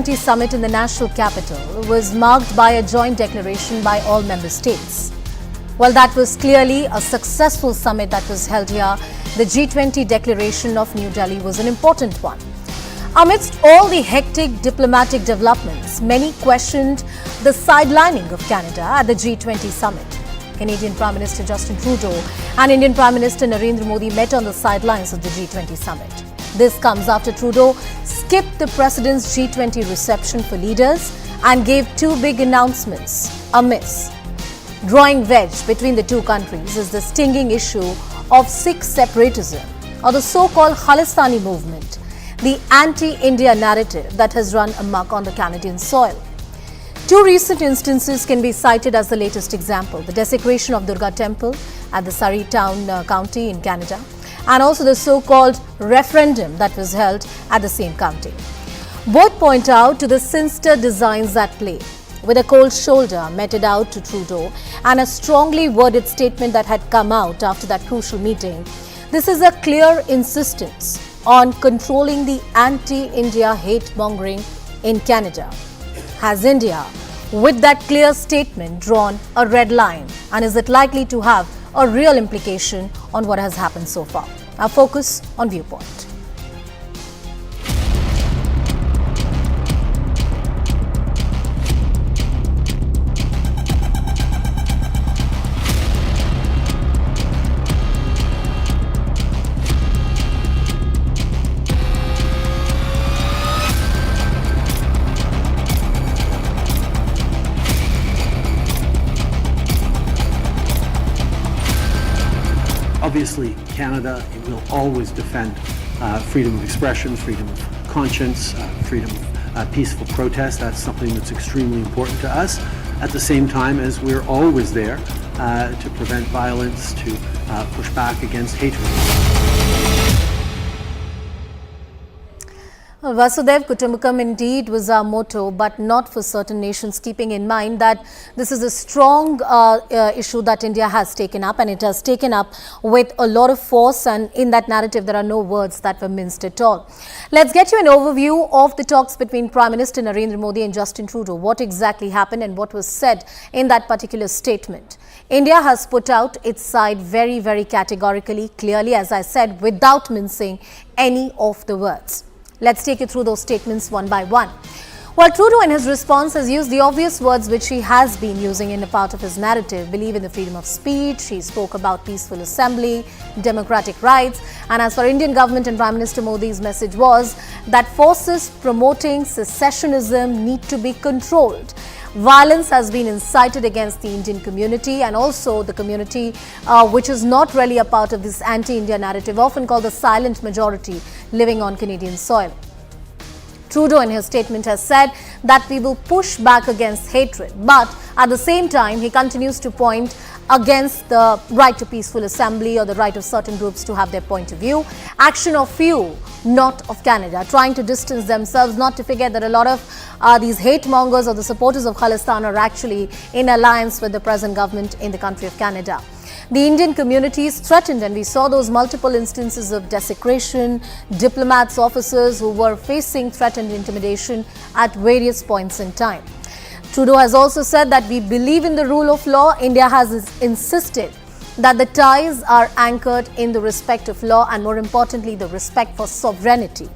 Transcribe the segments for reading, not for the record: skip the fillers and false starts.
G20 summit in the national capital was marked by a joint declaration by all member states. Well, that was clearly a successful summit that was held here. The G20 declaration of New Delhi was an important one. Amidst all the hectic diplomatic developments, many questioned the sidelining of Canada at the G20 summit. Canadian Prime Minister Justin Trudeau and Indian Prime Minister Narendra Modi met on the sidelines of the G20 summit. This comes after Trudeau skipped the President's G20 reception for leaders and gave two big announcements, a miss. Drawing wedge between the two countries is the stinging issue of Sikh separatism, or the so-called Khalistani movement, the anti-India narrative that has run amok on the Canadian soil. Two recent instances can be cited as the latest example: the desecration of Durga Temple at the Surrey Town County in Canada, and also the so-called referendum that was held at the same county. Both point out to the sinister designs at play. With a cold shoulder meted out to Trudeau and a strongly worded statement that had come out after that crucial meeting, this is a clear insistence on controlling the anti-India hate-mongering in Canada. Has India, with that clear statement, drawn a red line, and is it likely to have a real implication on what has happened so far? Our focus on Viewpoint. Obviously, Canada will always defend freedom of expression, freedom of conscience, freedom of peaceful protest. That's something that's extremely important to us. At the same time as we're always there to prevent violence, to push back against hatred. Vasudev Kutumbakam indeed was our motto, but not for certain nations, keeping in mind that this is a strong issue that India has taken up, and it has taken up with a lot of force, and in that narrative there are no words that were minced at all. Let's get you an overview of the talks between Prime Minister Narendra Modi and Justin Trudeau. What exactly happened and what was said in that particular statement. India has put out its side very, very categorically, clearly, as I said, without mincing any of the words. Let's take you through those statements one by one. While Trudeau in his response has used the obvious words which he has been using in a part of his narrative, believe in the freedom of speech, he spoke about peaceful assembly, democratic rights, and as for Indian government and Prime Minister Modi's message was that forces promoting secessionism need to be controlled. Violence has been incited against the Indian community and also the community which is not really a part of this anti-India narrative, often called the silent majority living on Canadian soil. Trudeau in his statement has said that we will push back against hatred, but at the same time he continues to point against the right to peaceful assembly or the right of certain groups to have their point of view. Action of few, not of Canada, trying to distance themselves, not to forget that a lot of these hate mongers or the supporters of Khalistan are actually in alliance with the present government in the country of Canada. The Indian community is threatened, and we saw those multiple instances of desecration, diplomats, officers who were facing threat and intimidation at various points in time. Trudeau has also said that we believe in the rule of law. India has insisted that the ties are anchored in the respect of law and, more importantly, the respect for sovereignty.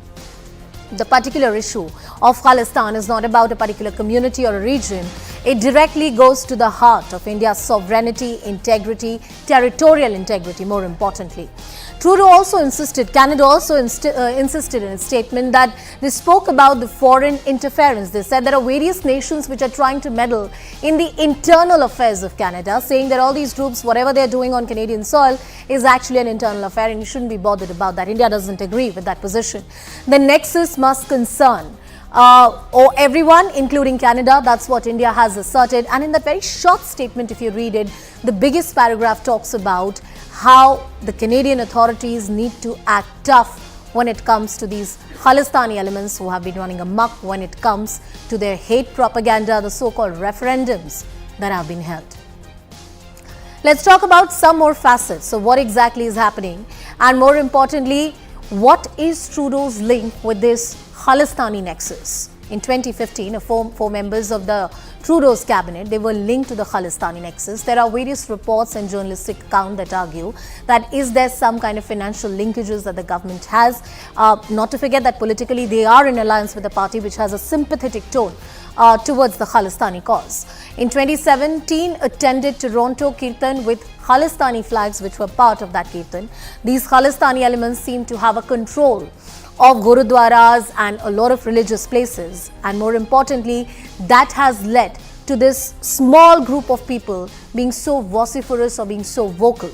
The particular issue of Khalistan is not about a particular community or a region. It directly goes to the heart of India's sovereignty, integrity, territorial integrity, more importantly. Trudeau also insisted, Canada also insisted in its statement that they spoke about the foreign interference. They said there are various nations which are trying to meddle in the internal affairs of Canada, saying that all these groups, whatever they're doing on Canadian soil, is actually an internal affair and you shouldn't be bothered about that. India doesn't agree with that position. The nexus must concern or everyone, including Canada. That's what India has asserted. And in that very short statement, if you read it, the biggest paragraph talks about how the Canadian authorities need to act tough when it comes to these Khalistani elements who have been running amok when it comes to their hate propaganda, the so-called referendums that have been held. Let's talk about some more facets of what exactly is happening, and more importantly, what is Trudeau's link with this Khalistani nexus? in 2015, four members of the Trudeau's cabinet, they were linked to the Khalistani nexus. There are various reports and journalistic accounts that argue that is there some kind of financial linkages that the government has. Not to forget that politically they are in alliance with a party which has a sympathetic tone towards the Khalistani cause. In 2017, attended Toronto Kirtan with Khalistani flags which were part of that Kirtan. These Khalistani elements seem to have a control of Gurudwaras and a lot of religious places, and more importantly, that has led to this small group of people being so vociferous or being so vocal.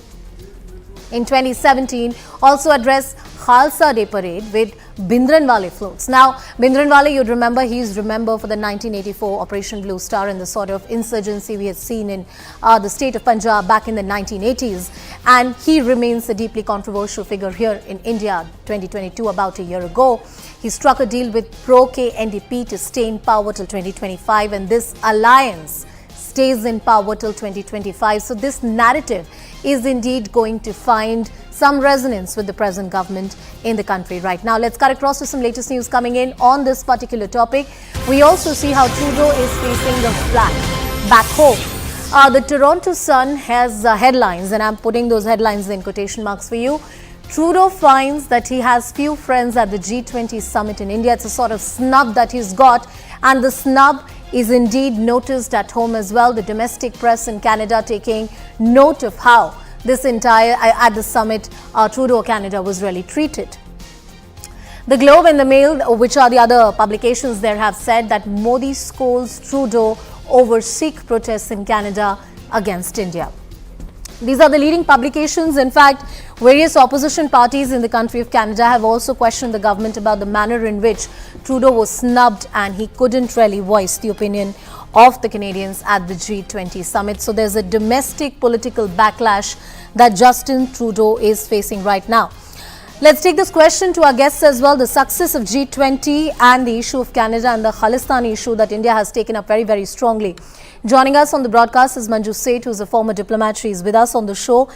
In 2017, also addressed Khalsa Day parade with Bhindranwale floats. Now, Bhindranwale, you'd remember, he's remembered for the 1984 Operation Blue Star and the sort of insurgency we had seen in the state of Punjab back in the 1980s. And he remains a deeply controversial figure here in India. 2022, about a year ago, he struck a deal with pro-K NDP to stay in power till 2025, and this alliance stays in power till 2025. So this narrative is indeed going to find some resonance with the present government in the country right now. Let's cut across to some latest news coming in on this particular topic. We also see how Trudeau is facing the flag back home. The Toronto Sun has headlines, and I'm putting those headlines in quotation marks for you. Trudeau finds that he has few friends at the G20 summit in India. It's a sort of snub that he's got, and the snub is indeed noticed at home as well. The domestic press in Canada taking note of how this entire, at the summit, Trudeau Canada was really treated. The Globe and the Mail, which are the other publications there, have said that Modi scolds Trudeau over Sikh protests in Canada against India. These are the leading publications. In fact, various opposition parties in the country of Canada have also questioned the government about the manner in which Trudeau was snubbed and he couldn't really voice the opinion of the Canadians at the G20 summit. So there's a domestic political backlash that Justin Trudeau is facing right now. Let's take this question to our guests as well. The success of G20 and the issue of Canada and the Khalistani issue that India has taken up very, very strongly. Joining us on the broadcast is Manju Seth, who is a former diplomat. She is with us on the show.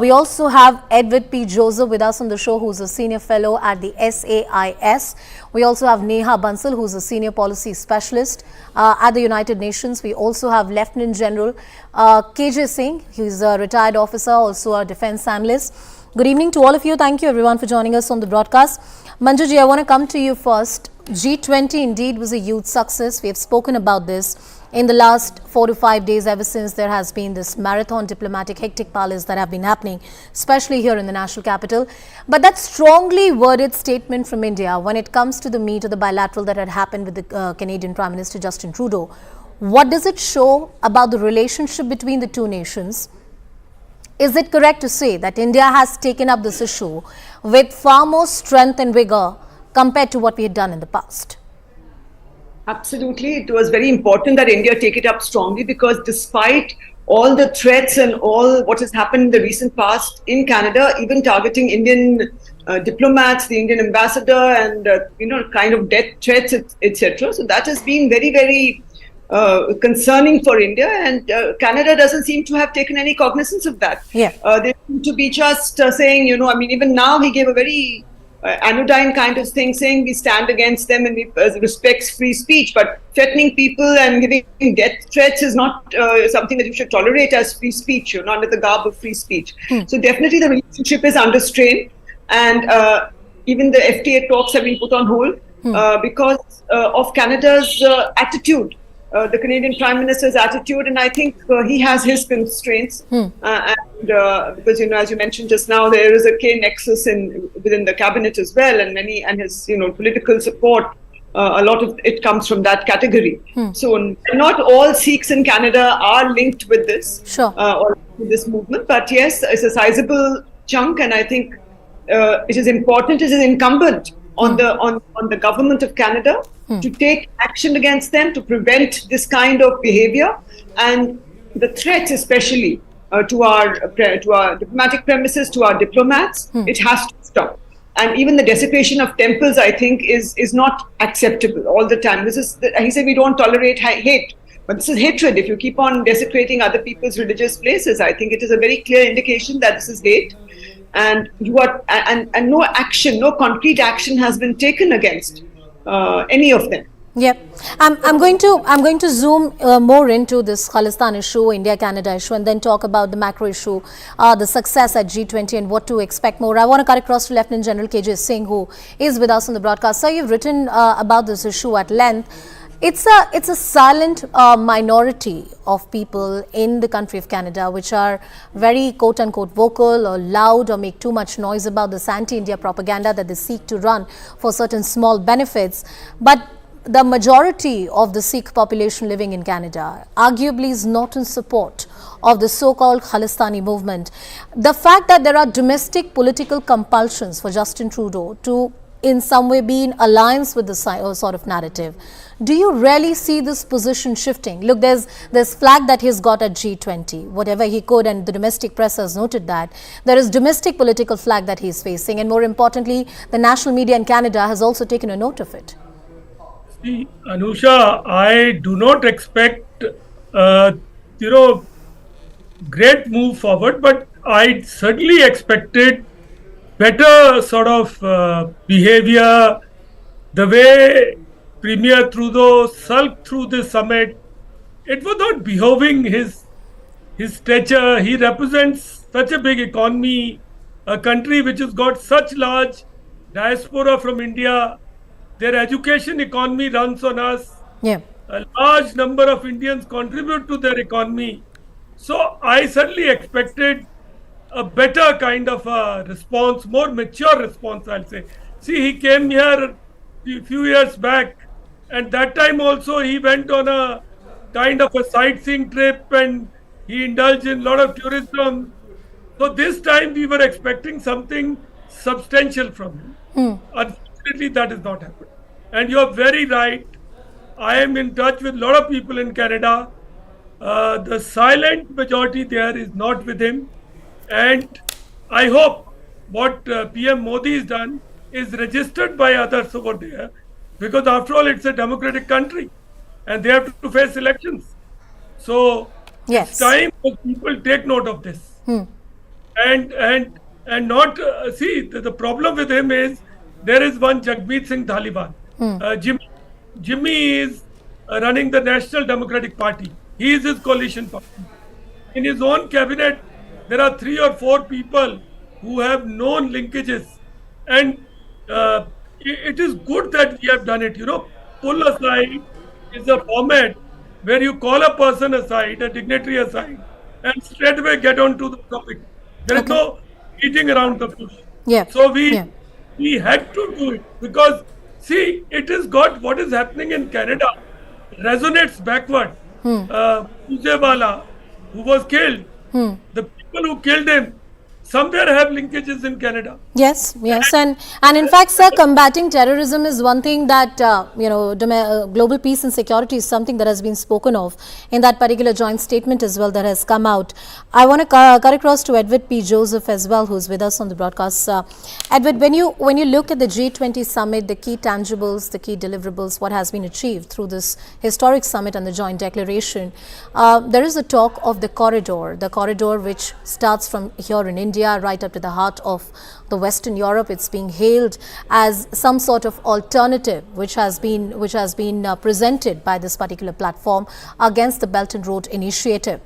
We also have Edward P. Joseph with us on the show, who is a senior fellow at the SAIS. We also have Neha Bansal, who is a senior policy specialist at the United Nations. We also have Lieutenant General KJ Singh. He is a retired officer, also a defense analyst. Good evening to all of you. Thank you everyone for joining us on the broadcast. Manjuji, I want to come to you first. G20 indeed was a huge success. We have spoken about this in the last 4 to 5 days, ever since there has been this marathon diplomatic hectic parleys that have been happening, especially here in the national capital. But that strongly worded statement from India when it comes to the meet or the bilateral that had happened with the Canadian Prime Minister Justin Trudeau, what does it show about the relationship between the two nations? Is it correct to say that India has taken up this issue with far more strength and vigor compared to what we had done in the past? Absolutely. It was very important that India take it up strongly, because despite all the threats and all what has happened in the recent past in Canada, even targeting Indian diplomats, the Indian ambassador, and kind of death threats, etc. So that has been very, very concerning for India, and Canada doesn't seem to have taken any cognizance of that. Yeah. They seem to be just saying, even now he gave a very anodyne kind of thing, saying we stand against them and we respects free speech, but threatening people and giving death threats is not something that you should tolerate as free speech, not under the garb of free speech. So definitely the relationship is under strain, and even the FTA talks have been put on hold because of Canada's attitude. The Canadian Prime Minister's attitude, and I think he has his constraints. Because as you mentioned just now, there is a K nexus within the cabinet as well, and his political support. A lot of it comes from that category. So not all Sikhs in Canada are linked with this or with this movement, but yes, it's a sizable chunk, and I think it is important. It is incumbent on the government of Canada to take action against them, to prevent this kind of behavior, and the threats especially to our diplomatic premises, to our diplomats. It has to stop. And even the desecration of temples, I think, is not acceptable all the time. He said we don't tolerate hate, but this is hatred. If you keep on desecrating other people's religious places, I think it is a very clear indication that this is hate. And no action, no concrete action has been taken against any of them. Yep, I'm going to zoom more into this Khalistan issue, India-Canada issue, and then talk about the macro issue, the success at G20 and what to expect more. I want to cut across to Lieutenant General KJ Singh, who is with us on the broadcast. Sir, you've written about this issue at length. It's a silent minority of people in the country of Canada which are very quote-unquote vocal or loud or make too much noise about this anti-India propaganda that they seek to run for certain small benefits. But the majority of the Sikh population living in Canada arguably is not in support of the so-called Khalistani movement. The fact that there are domestic political compulsions for Justin Trudeau to in some way be in alliance with the sort of narrative, do you really see this position shifting? Look, there's flag that he's got at G20, whatever he could, and the domestic press has noted that. There is domestic political flag that he's facing, and more importantly, the national media in Canada has also taken a note of it. See, Anusha, I do not expect, great move forward, but I certainly expected better sort of behavior. The way Premier Trudeau sulked through the summit, it was not behoving his stature. He represents such a big economy, a country which has got such large diaspora from India. Their education economy runs on us. Yeah. A large number of Indians contribute to their economy. So I certainly expected a better kind of a response, more mature response, I'll say. See, he came here a few years back, and that time also he went on a kind of a sightseeing trip and he indulged in a lot of tourism. So this time we were expecting something substantial from him. Unfortunately, that has not happened. And you're very right. I am in touch with a lot of people in Canada. The silent majority there is not with him. And I hope what PM Modi has done is registered by others over there, because after all, it's a democratic country and they have to face elections. So it's time for people take note of this. And not see, the problem with him is there is one Jagmeet Singh Dhaliwal. Jimmy is running the National Democratic Party. He is his coalition party. In his own cabinet, there are 3 or 4 people who have known linkages. And it is good that we have done it. Pull aside is a format where you call a person aside, a dignitary aside, and straight away get on to the topic. There is no beating around the bush. So we had to do it because, see, it has got what is happening in Canada resonates backward. Pujewala, who was killed, the people who killed him somewhere have linkages in Canada. Yes, and in fact, sir, combating terrorism is one thing that global peace and security is something that has been spoken of in that particular joint statement as well that has come out. I want to cut across to Edward P. Joseph as well, who's with us on the broadcast. Edward, when you look at the G20 summit, the key tangibles, the key deliverables, what has been achieved through this historic summit and the joint declaration, there is a talk of the corridor which starts from here in India right up to the heart of the Western Europe. It's being hailed as some sort of alternative which has been presented by this particular platform against the Belt and Road Initiative.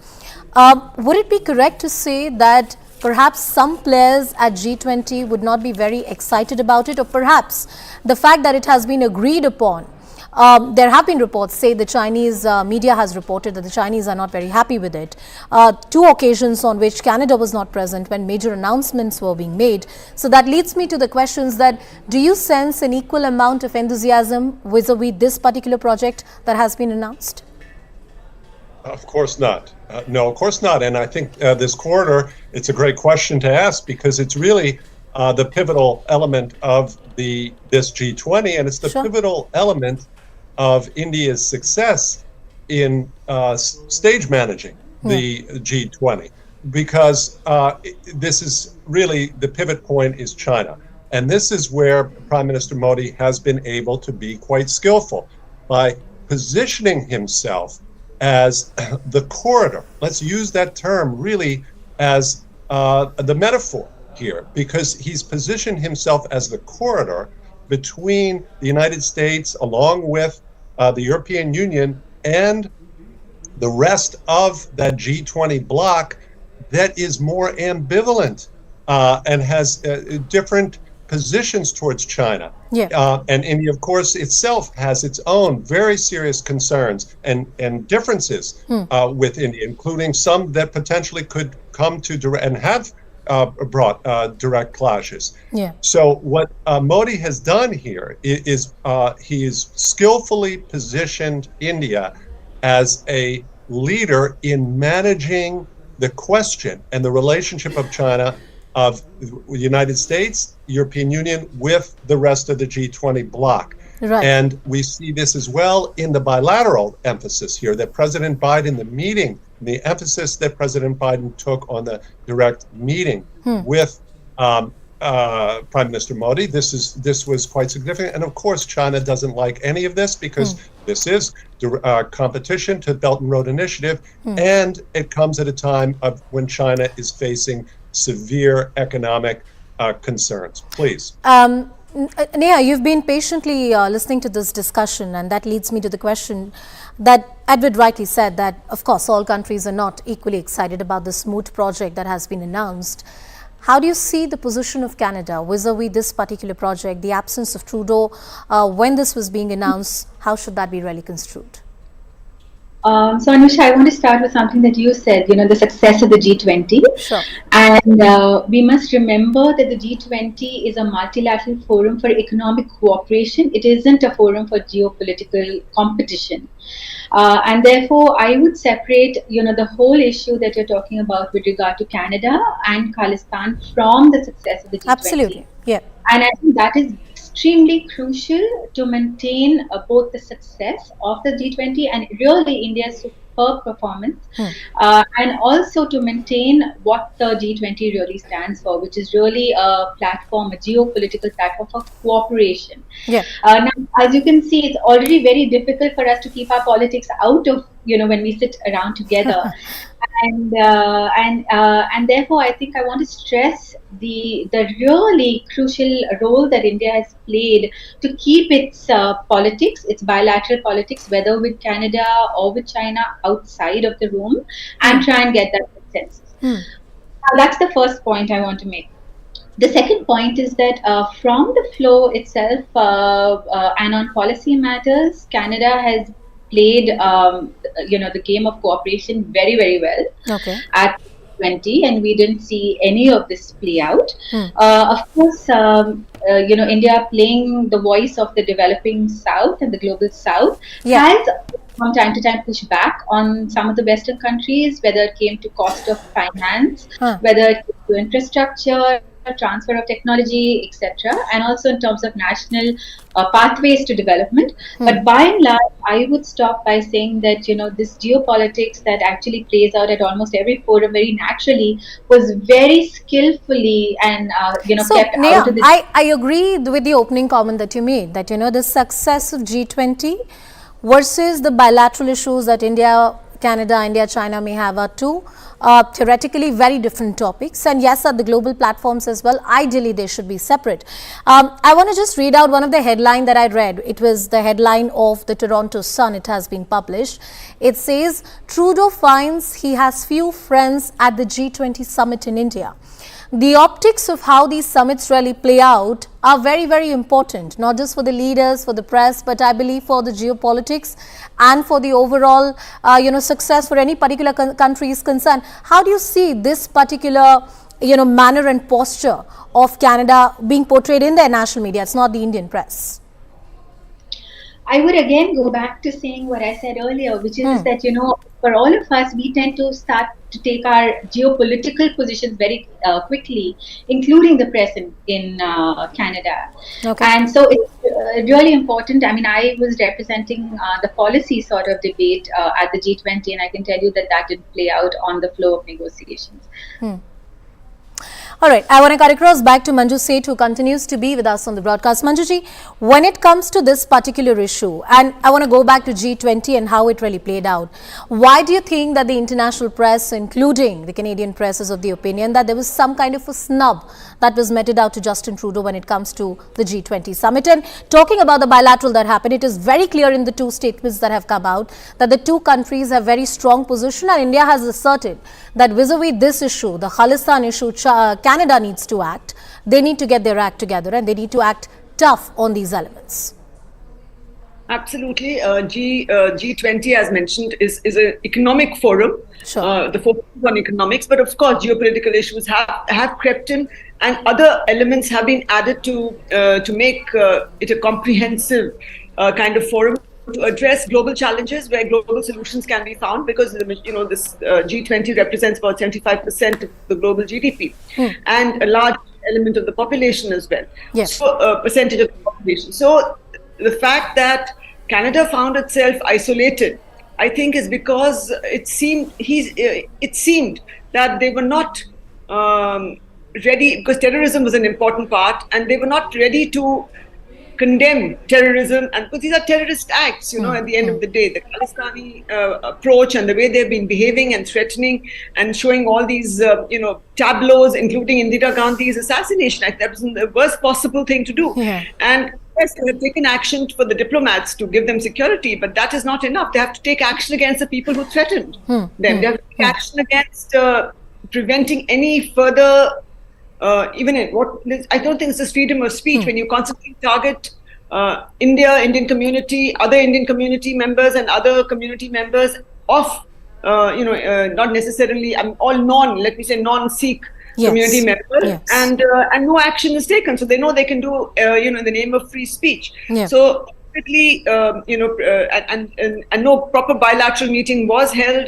Would it be correct to say that perhaps some players at G20 would not be very excited about it, or perhaps the fact that it has been agreed upon? There have been reports, say the Chinese media has reported that the Chinese are not very happy with it. 2 occasions on which Canada was not present when major announcements were being made. So that leads me to the questions that, do you sense an equal amount of enthusiasm vis-a-vis this particular project that has been announced? Of course not. No, of course not. And I think this corridor, it's a great question to ask because it's really the pivotal element of this G20, and it's the pivotal element of India's success in stage managing the G20, because this is really the pivot point is China. And this is where Prime Minister Modi has been able to be quite skillful by positioning himself as the corridor. Let's use that term really as the metaphor here, because he's positioned himself as the corridor between the United States along with the European Union and the rest of that G20 bloc that is more ambivalent and has different positions towards China. Yeah. And India, of course, itself has its own very serious concerns and differences with India, including some that potentially could come to direct and have brought direct clashes. Yeah. So what Modi has done here is he has skillfully positioned India as a leader in managing the question and the relationship of China, of the United States, European Union, with the rest of the G20 bloc. Right. And we see this as well in the bilateral emphasis here that President Biden, the emphasis that President Biden took on the direct meeting with Prime Minister Modi. This was quite significant. And of course, China doesn't like any of this because this is competition to Belt and Road Initiative. And it comes at a time of when China is facing severe economic concerns. Please. Neha, you've been patiently listening to this discussion, and that leads me to the question that Edward rightly said that, of course, all countries are not equally excited about this moot project that has been announced. How do you see the position of Canada vis-a-vis this particular project, the absence of Trudeau when this was being announced? How should that be really construed? So Anusha, I want to start with something that you said, the success of the G20. Sure. And we must remember that the G20 is a multilateral forum for economic cooperation. It isn't a forum for geopolitical competition. And therefore, I would separate, the whole issue that you're talking about with regard to Canada and Khalistan from the success of the G20. Absolutely. Yeah. And I think that is extremely crucial to maintain both the success of the G20 and really India's superb performance, and also to maintain what the G20 really stands for, which is really a platform, a geopolitical platform for cooperation. Yeah. Now, as you can see, it's already very difficult for us to keep our politics out of, when we sit around together. And therefore, I think I want to stress the really crucial role that India has played to keep its politics, its bilateral politics, whether with Canada or with China, outside of the room, and try and get that consensus. Now, that's the first point I want to make. The second point is that from the flow itself and on policy matters, Canada has played, the game of cooperation very, very well at 20, and we didn't see any of this play out. Of course, India playing the voice of the developing South and the global South has from time to time pushed back on some of the Western countries, whether it came to cost of finance, whether it came to infrastructure, transfer of technology, etc., and also in terms of national pathways to development. But by and large, I would stop by saying that, this geopolitics that actually plays out at almost every forum very naturally was very skillfully and, kept Neha, out of the... I agree with the opening comment that you made, that, the success of G20 versus the bilateral issues that India, Canada, India, China may have are two theoretically very different topics, and yes, at the global platforms as well, ideally they should be separate. I want to just read out one of the headline that I read. It was the headline of the Toronto Sun. It has been published. It says, Trudeau finds he has few friends at the G20 summit in India. The optics of how these summits really play out are very, very important, not just for the leaders, for the press, but I believe for the geopolitics and for the overall, success for any particular country is concerned. How do you see this particular, manner and posture of Canada being portrayed in their national media? It's not the Indian press. I would again go back to saying what I said earlier, which is that, for all of us, we tend to start to take our geopolitical positions very quickly, including the press in Canada. And so it's really important. I mean, I was representing the policy sort of debate at the G20, and I can tell you that didn't play out on the flow of negotiations. All right, I want to cut across back to Manju Seth, who continues to be with us on the broadcast. Manjuji, when it comes to this particular issue, and I want to go back to G20 and how it really played out, why do you think that the international press, including the Canadian press, is of the opinion that there was some kind of a snub that was meted out to Justin Trudeau when it comes to the G20 summit? And talking about the bilateral that happened, it is very clear in the two statements that have come out that the two countries have very strong position, and India has asserted that vis-a-vis this issue, the Khalistan issue, Canada needs to act. They need to get their act together and they need to act tough on these elements. Absolutely. G20, as mentioned, is an economic forum. Sure. The focus is on economics, but of course, geopolitical issues have crept in, and other elements have been added to make it a comprehensive kind of forum to address global challenges where global solutions can be found, because this G20 represents about 75% of the global GDP and a large element of the population as well. Yes. So, percentage of the population. So the fact that Canada found itself isolated, I think, is because it seemed that they were not ready, because terrorism was an important part, and they were not ready to condemn terrorism, and because these are terrorist acts, at the end of the day, the Khalistani approach and the way they've been behaving and threatening and showing all these, tableaus, including Indira Gandhi's assassination act. That was the worst possible thing to do. Yeah. And yes, they have taken action for the diplomats to give them security, but that is not enough. They have to take action against the people who threatened them. They have to take action against preventing any further I don't think it's just freedom of speech when you constantly target Indian community, other Indian community members and other community members of, not necessarily, all non-Sikh community members, and no action is taken. So they know they can do, in the name of free speech. Yeah. So and no proper bilateral meeting was held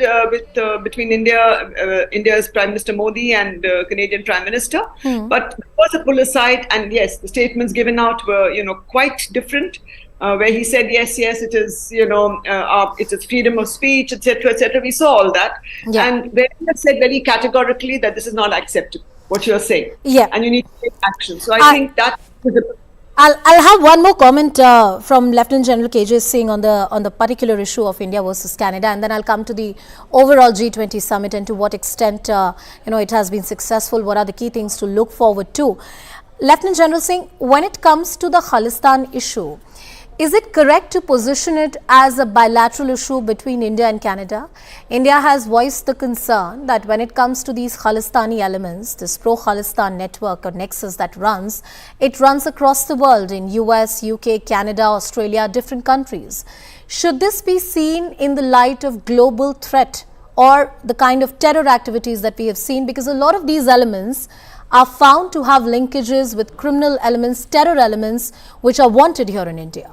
between India's Prime Minister Modi and Canadian Prime Minister. But there was a pull aside, and yes, the statements given out were quite different. Where he said yes, it is it is freedom of speech, etc., etc. We saw all that, and where he has said very categorically that this is not acceptable, what you are saying, and you need to take action. So I think that is a I'll have one more comment from Lieutenant General KJ Singh on the particular issue of India versus Canada, and then I'll come to the overall G20 summit and to what extent it has been successful. What are the key things to look forward to? Lieutenant General Singh, when it comes to the Khalistan issue, is it correct to position it as a bilateral issue between India and Canada? India has voiced the concern that when it comes to these Khalistani elements, this pro-Khalistan network or nexus that runs, it runs across the world in US, UK, Canada, Australia, different countries. Should this be seen in the light of global threat or the kind of terror activities that we have seen? Because a lot of these elements are found to have linkages with criminal elements, terror elements, which are wanted here in India.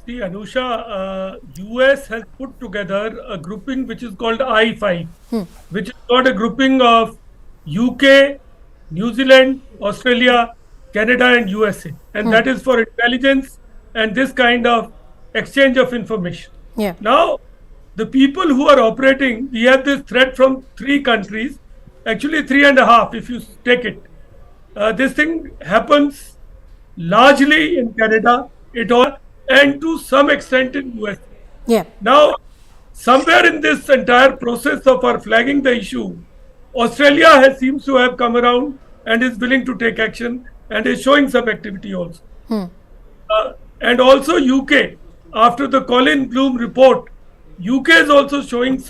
See, Anusha, US has put together a grouping which is called I5, which is got a grouping of UK, New Zealand, Australia, Canada and USA. And that is for intelligence and this kind of exchange of information. Yeah. Now, the people who are operating, we have this threat from 3 countries, actually 3.5 if you take it. This thing happens largely in Canada, and to some extent in US. Yeah. Now, somewhere in this entire process of our flagging the issue, Australia seems to have come around and is willing to take action and is showing some activity also. And also UK, after the Colin Bloom report, UK is also showing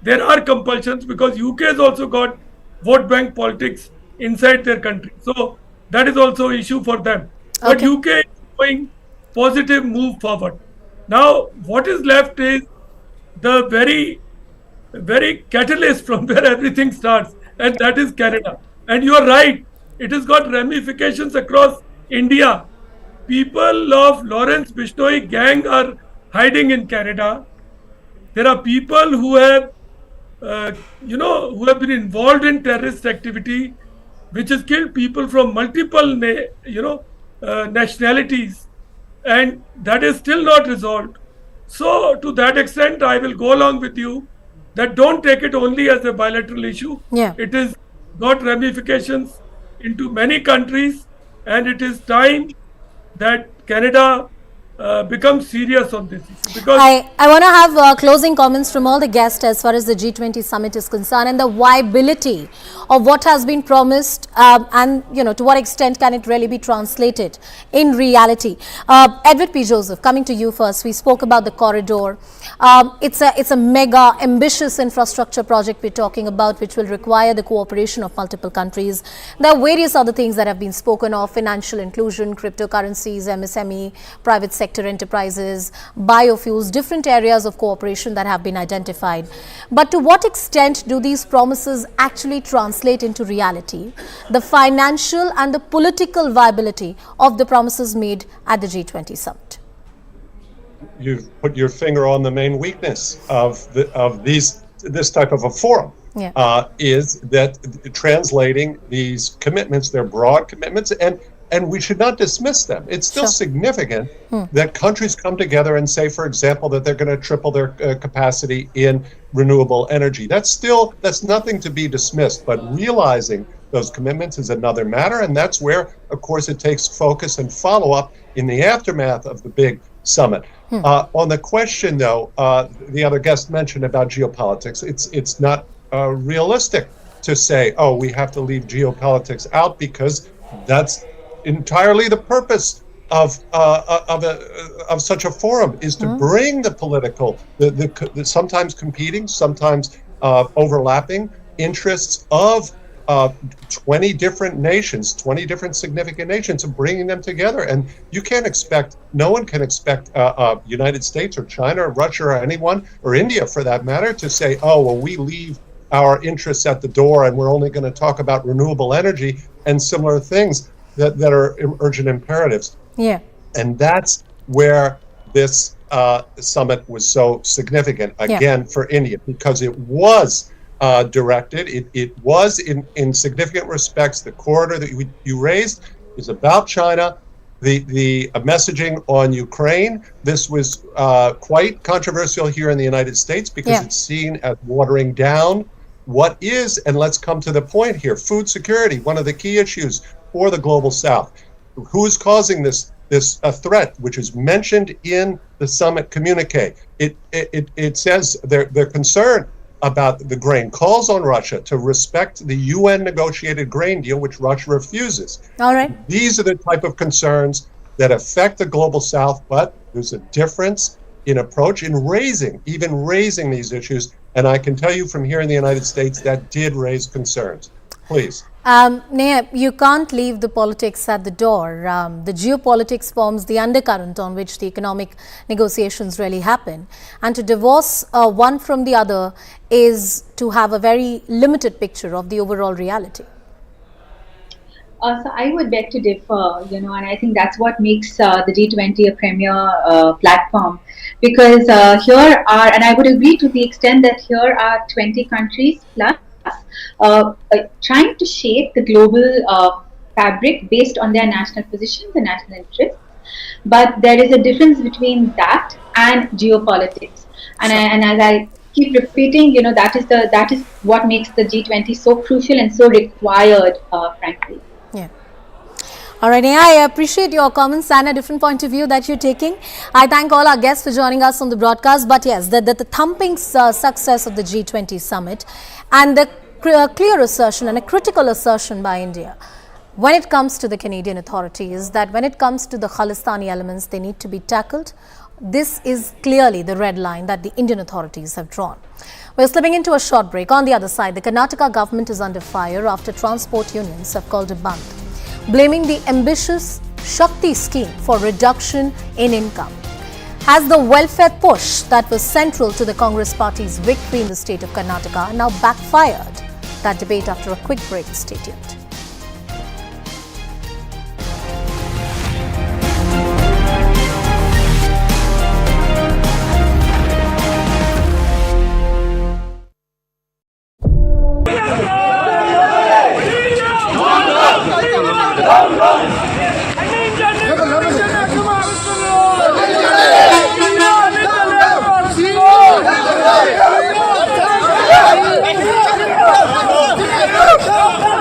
there are compulsions because UK has also got vote bank politics inside their country. So that is also an issue for them. But UK is showing positive move forward. Now, what is left is the very, very catalyst from where everything starts, and that is Canada. And you are right, it has got ramifications across India. People of Lawrence Bishnoi gang are hiding in Canada. There are people who have, who have been involved in terrorist activity, which has killed people from multiple, nationalities. And that is still not resolved. So to that extent, I will go along with you that don't take it only as a bilateral issue. Yeah. It is got ramifications into many countries, and it is time that Canada becomes serious on this issue. Because I want to have closing comments from all the guests as far as the G20 summit is concerned and the viability of what has been promised, and to what extent can it really be translated in reality. Edward P. Joseph, coming to you first. We spoke about the corridor. It's a mega ambitious infrastructure project we're talking about, which will require the cooperation of multiple countries. There are various other things that have been spoken of: financial inclusion, cryptocurrencies, MSME, private sector enterprises, biofuels, different areas of cooperation that have been identified. But to what extent do these promises actually translate into reality? The financial and the political viability of the promises made at the G20 summit. You've put your finger on the main weakness of this type of a forum. Yeah. Is that translating these commitments? They're broad commitments, and we should not dismiss them. It's still significant that countries come together and say, for example, that they're going to triple their capacity in renewable energy. That's nothing to be dismissed, but realizing those commitments is another matter, and that's where, of course, it takes focus and follow-up in the aftermath of the big summit. On the question, though, the other guest mentioned about geopolitics, it's not realistic to say, oh, we have to leave geopolitics out, because that's entirely the purpose of such a forum, is to bring the political, the sometimes competing, sometimes overlapping interests of 20 different nations, 20 different significant nations, and bringing them together. And no one can expect United States or China or Russia or anyone, or India for that matter, to say, oh, well, we leave our interests at the door and we're only going to talk about renewable energy and similar things that are urgent imperatives. Yeah. And that's where this summit was so significant, again, for India, because it was directed, it was in significant respects, the corridor that you raised is about China. The messaging on Ukraine, this was quite controversial here in the United States, because it's seen as watering down what is, and let's come to the point here, food security, one of the key issues for the global South. Who is causing this threat, which is mentioned in the summit communique? It says they're concerned about the grain, calls on Russia to respect the UN negotiated grain deal, which Russia refuses. All right. These are the type of concerns that affect the global South, but there's a difference in approach in raising these issues. And I can tell you from here in the United States, that did raise concerns. Please. Neha, you can't leave the politics at the door. The geopolitics forms the undercurrent on which the economic negotiations really happen. And to divorce one from the other is to have a very limited picture of the overall reality. So I would beg to differ, and I think that's what makes the G20 a premier platform, because here are, and I would agree to the extent that here are 20 countries plus trying to shape the global fabric based on their national positions and national interests. But there is a difference between that and geopolitics. And as I keep repeating, that is what makes the G20 so crucial and so required, frankly. Yeah. All right, I appreciate your comments and a different point of view that you're taking. I thank all our guests for joining us on the broadcast. But yes, the thumping success of the G20 summit and the clear assertion and a critical assertion by India when it comes to the Canadian authorities, that when it comes to the Khalistani elements, they need to be tackled. This is clearly the red line that the Indian authorities have drawn. We're slipping into a short break. On the other side, the Karnataka government is under fire after transport unions have called a bandh, blaming the ambitious Shakti scheme for reduction in income. Has the welfare push that was central to the Congress party's victory in the state of Karnataka now backfired? That debate after a quick break. Stay tuned. Go!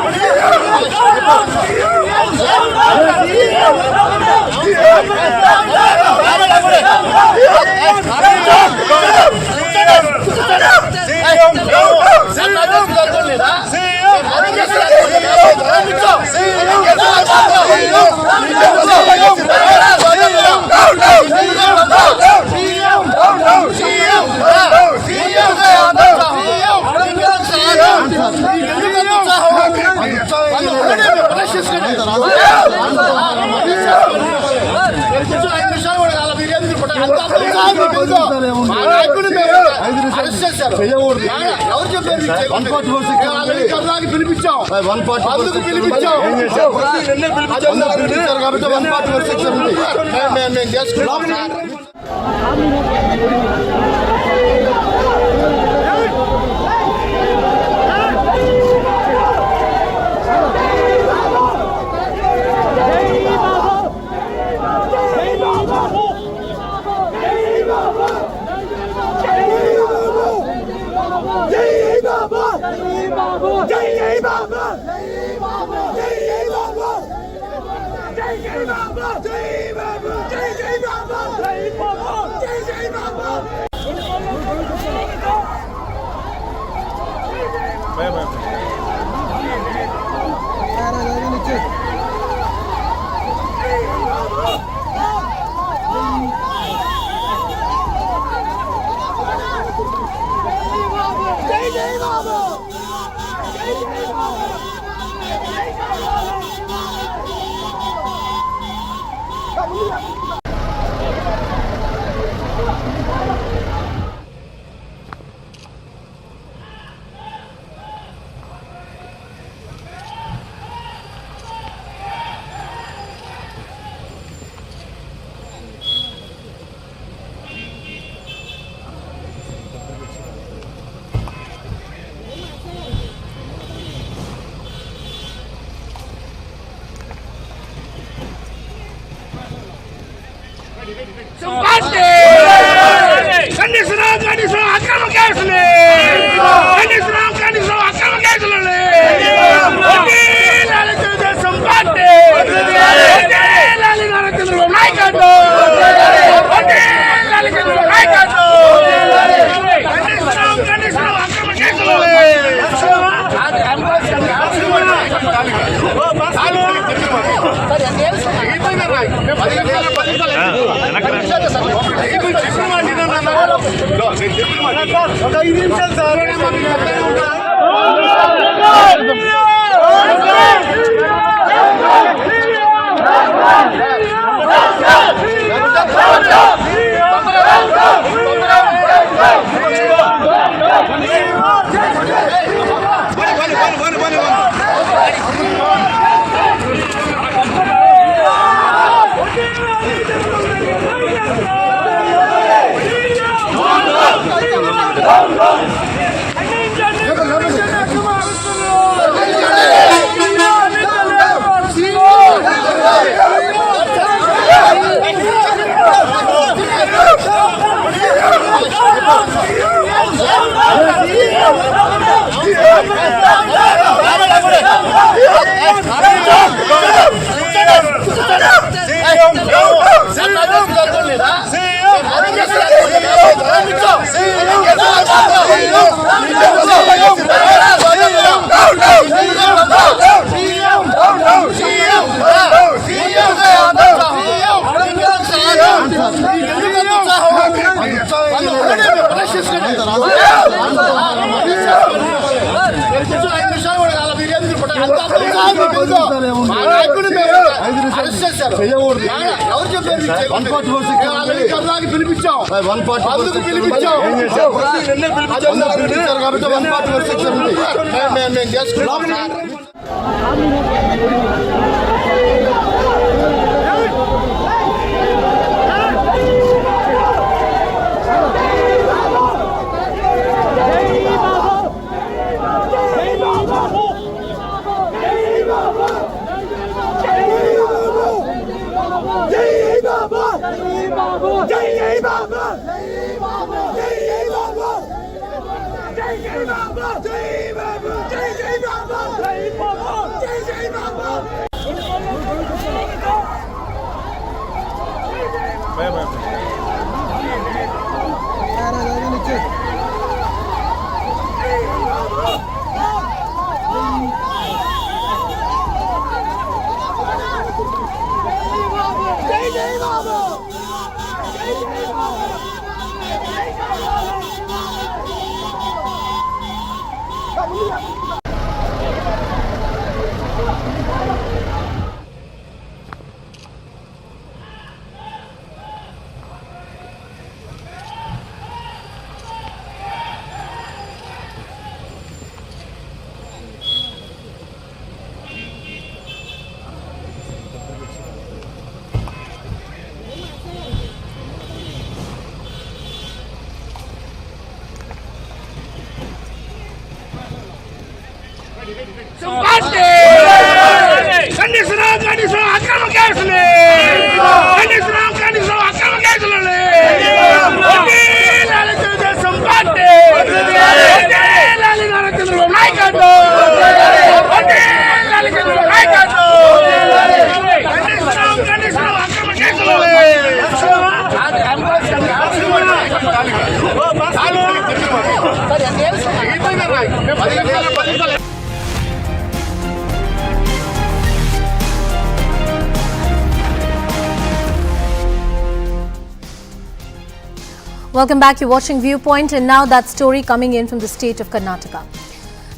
Welcome back. You're watching Viewpoint, and now that story coming in from the state of Karnataka.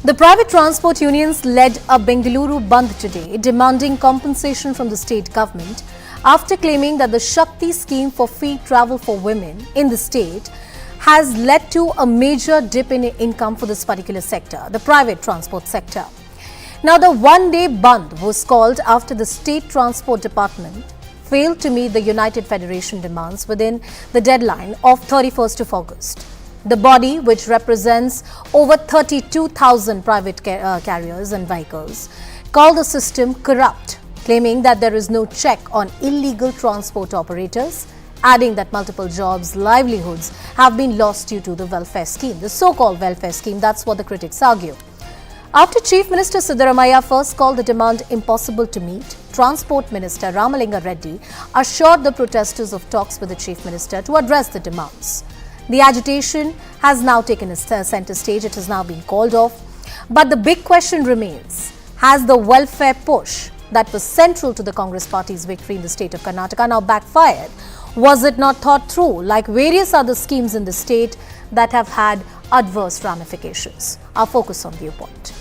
The private transport unions led a Bengaluru Bandh today, demanding compensation from the state government after claiming that the Shakti scheme for free travel for women in the state has led to a major dip in income for this particular sector, the private transport sector. Now, the one-day Bandh was called after the State Transport Department failed to meet the United Federation demands within the deadline of 31st of August. The body, which represents over 32,000 private carriers and vehicles, called the system corrupt, claiming that there is no check on illegal transport operators, adding that multiple jobs, livelihoods have been lost due to the welfare scheme, the so-called welfare scheme. That's what the critics argue. After Chief Minister Siddaramaiah first called the demand impossible to meet, Transport Minister Ramalinga Reddy assured the protesters of talks with the Chief Minister to address the demands. The agitation has now taken a center stage. It has now been called off. But the big question remains, has the welfare push that was central to the Congress party's victory in the state of Karnataka now backfired? Was it not thought through like various other schemes in the state that have had adverse ramifications? Our focus on Viewpoint.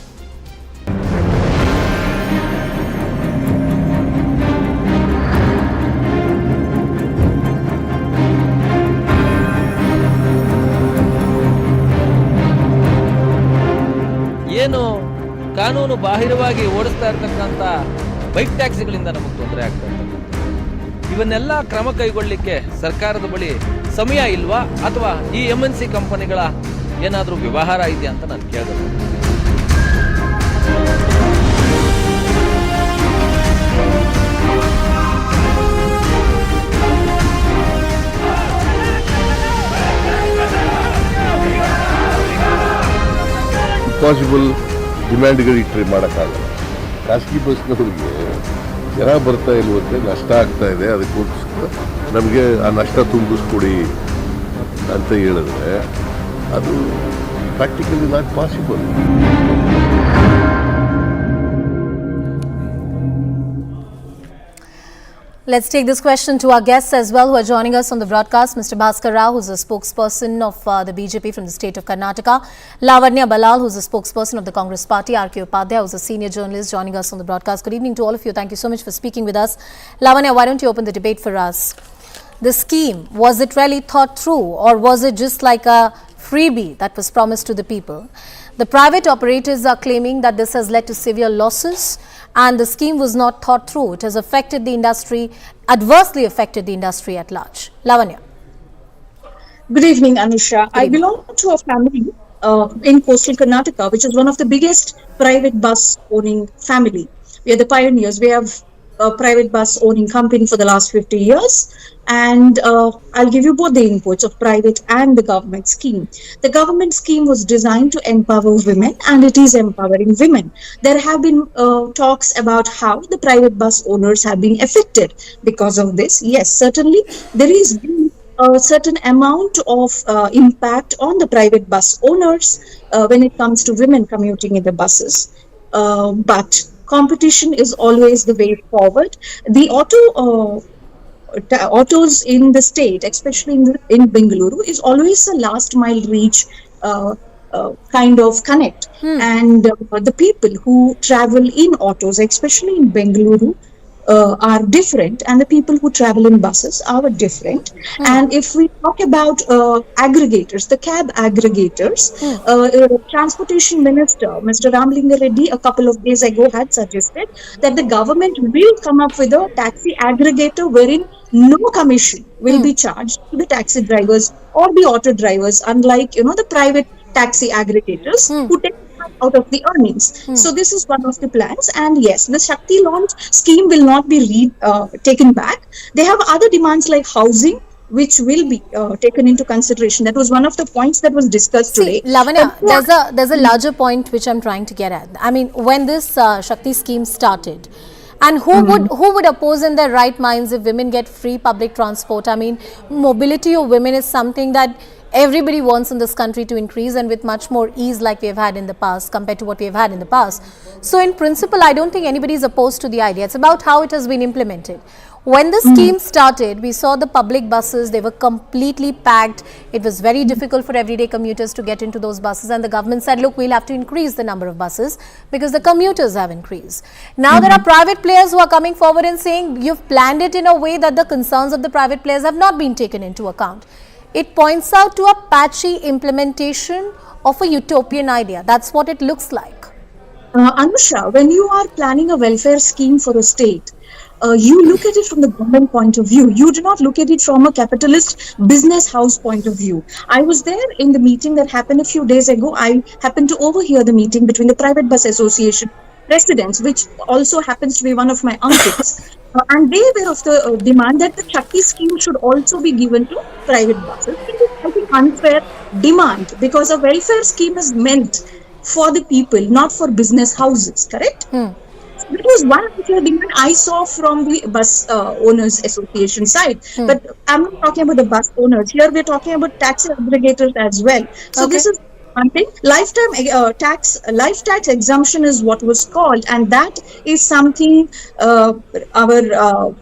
ಏನು ಕಾನೂನು ಬಾಹಿರವಾಗಿ ಓಡಿಸ್ತಾ ಇರತಕ್ಕಂಥ bike ಟ್ಯಾಕ್ಸಿಗಳಿಂದ ನಮಗೆ ತೊಂದರೆ ಆಗ್ತಾ ಇದೆ. ಇವನ್ನೆಲ್ಲ ಕ್ರಮ ಕೈಗೊಳ್ಳಲಿಕ್ಕೆ ಸರ್ಕಾರದ ಬಳಿ ಸಮಯ ಇಲ್ವಾ ಅಥವಾ ಈ MNC ಕಂಪನಿಗಳ ಏನಾದರೂ ವ್ಯವಹಾರ ಇದೆಯಾ ಅಂತ ನಾನು ಕೇಳಿದೆ. ಪಾಸಿಬಲ್ ಡಿಮ್ಯಾಂಡ್ಗಳು ಇಟ್ಟರೆ ಮಾಡೋಕ್ಕಾಗಲ್ಲ. ಖಾಸಗಿ ಬಸ್ನವ್ರಿಗೆ ಜನ ಬರ್ತಾ ಇಲ್ವಂತೆ, ನಷ್ಟ ಆಗ್ತಾ ಇದೆ, ಅದಕ್ಕೋಸ್ಕರ ನಮಗೆ ಆ ನಷ್ಟ ತುಂಬಿಸ್ಕೊಡಿ ಅಂತ ಹೇಳಿದ್ರೆ ಅದು practically not possible. Let's take this question to our guests as well who are joining us on the broadcast. Mr. Bhaskar Rao, who's a spokesperson of the BJP from the state of Karnataka. Lavanya Balal, who's a spokesperson of the Congress party. R.K. Upadhyay, who's a senior journalist, joining us on the broadcast. Good evening to all of you. Thank you so much for speaking with us. Lavanya, why don't you open the debate for us? The scheme, was it really thought through, or was it just like a freebie that was promised to the people? The private operators are claiming that this has led to severe losses and the scheme was not thought through. It has affected the industry, adversely affected the industry at large. Lavanya. Good evening, Anusha. I belong to a family in coastal Karnataka, which is one of the biggest private bus owning family. We are the pioneers. We have a private bus owning company for the last 50 years. And I'll give you both the inputs of private and the government scheme. The government scheme was designed to empower women, and it is empowering women. There have been talks about how the private bus owners have been affected because of this. Yes, certainly there is a certain amount of impact on the private bus owners when it comes to women commuting in the buses. But competition is always the way forward. The autos in the state, especially in Bengaluru, is always a last mile reach kind of connect. And the people who travel in autos, especially in Bengaluru, are different, and the people who travel in buses are different. And if we talk about aggregators, the cab aggregators, Transportation Minister Mr. Ramalinga Reddy a couple of days ago had suggested that the government will come up with a taxi aggregator wherein no commission will be charged to the taxi drivers or the auto drivers, unlike the private taxi aggregators who take out of the earnings. So this is one of the plans. And yes, the Shakti launch scheme will not be taken back. They have other demands like housing, which will be taken into consideration. That was one of the points that was discussed today. Lavanya, there's a larger point which I'm trying to get at. I mean, when this Shakti scheme started, and who would oppose in their right minds if women get free public transport? I mean, mobility of women is something that everybody wants in this country to increase, and with much more ease like we have had in the past compared to what we have had in the past. So in principle, I don't think anybody is opposed to the idea. It's about how it has been implemented. When the scheme started, we saw the public buses, they were completely packed. It was very difficult for everyday commuters to get into those buses, and the government said, look, we'll have to increase the number of buses because the commuters have increased. Now there are private players who are coming forward and saying you've planned it in a way that the concerns of the private players have not been taken into account. It points out to a patchy implementation of a utopian idea. That's what it looks like. Anusha, when you are planning a welfare scheme for a state, you look at it from the government point of view. You do not look at it from a capitalist business house point of view. I was there in the meeting that happened a few days ago. I happened to overhear the meeting between the Private Bus Association presidents, which also happens to be one of my uncles. And they were of the demand that the Shakti scheme should also be given to private buses. It is, I think, unfair demand because a welfare scheme is meant for the people, not for business houses, correct? That was one particular demand I saw from the bus owners association side. But I'm not talking about the bus owners. Here we're talking about taxi aggregators as well. So this is one thing. Life tax exemption is what was called, and that is something our